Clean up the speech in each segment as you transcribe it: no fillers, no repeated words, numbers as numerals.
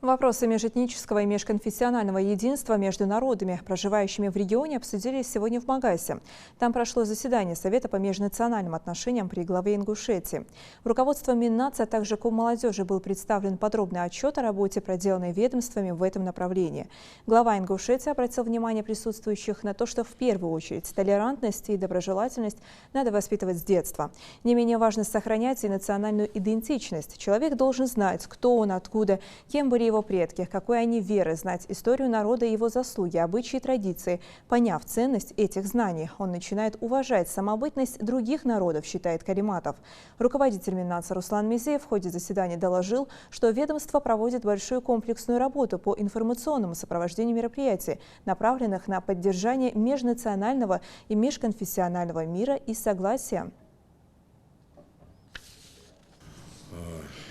Вопросы межэтнического и межконфессионального единства между народами, проживающими в регионе, обсудились сегодня в Магасе. Там прошло заседание Совета по межнациональным отношениям при главе Ингушетии. В руководство Миннации, а также Коммолодежи был представлен подробный отчет о работе, проделанной ведомствами в этом направлении. Глава Ингушетии обратил внимание присутствующих на то, что в первую очередь толерантность и доброжелательность надо воспитывать с детства. Не менее важно сохранять и национальную идентичность. Человек должен знать, кто он, откуда, кем были его предки, какой они веры, знать историю народа и его заслуги, обычаи и традиции. Поняв ценность этих знаний, он начинает уважать самобытность других народов, считает Кариматов. Руководитель Миннации Руслан Мизеев в ходе заседания доложил, что ведомство проводит большую комплексную работу по информационному сопровождению мероприятий, направленных на поддержание межнационального и межконфессионального мира и согласия.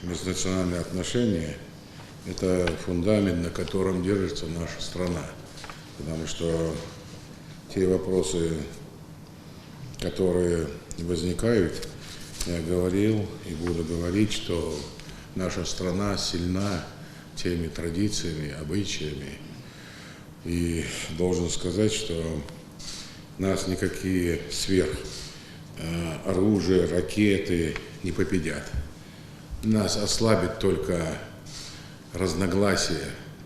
Межнациональные отношения – это фундамент, на котором держится наша страна, потому что те вопросы, которые возникают, я говорил и буду говорить, что наша страна сильна теми традициями, обычаями, и должен сказать, что нас никакие оружие, ракеты не победят. Нас ослабит только разногласия.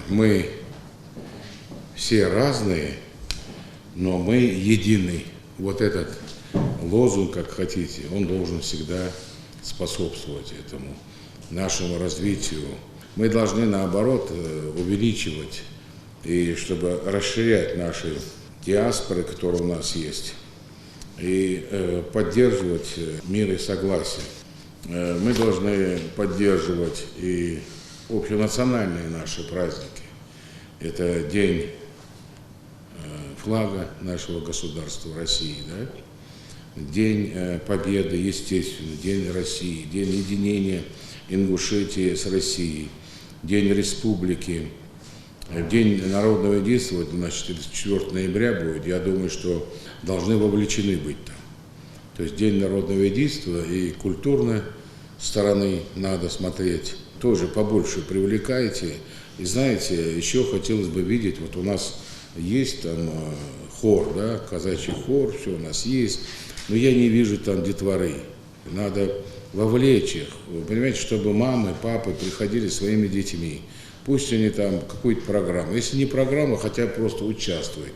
Мы все разные, но мы едины. Вот этот лозунг, как хотите, он должен всегда способствовать этому нашему развитию. Мы должны, наоборот, увеличивать и чтобы расширять наши диаспоры, которые у нас есть, и поддерживать мир и согласие. Мы должны поддерживать и общенациональные наши праздники. Это день флага нашего государства России, да? День Победы, естественно, День России, День единения Ингушетии с Россией, День Республики, День народного единства, значит, 4 ноября будет, я думаю, что должны вовлечены быть там. То есть День народного единства и культурной стороны надо смотреть. Тоже побольше привлекайте. И знаете, еще хотелось бы видеть, вот у нас есть там хор, да, казачий хор, все у нас есть, но я не вижу там детворы. Надо вовлечь их, вы понимаете, чтобы мамы, папы приходили своими детьми. Пусть они там какую-то программу, если не программа, хотя бы просто участвуют.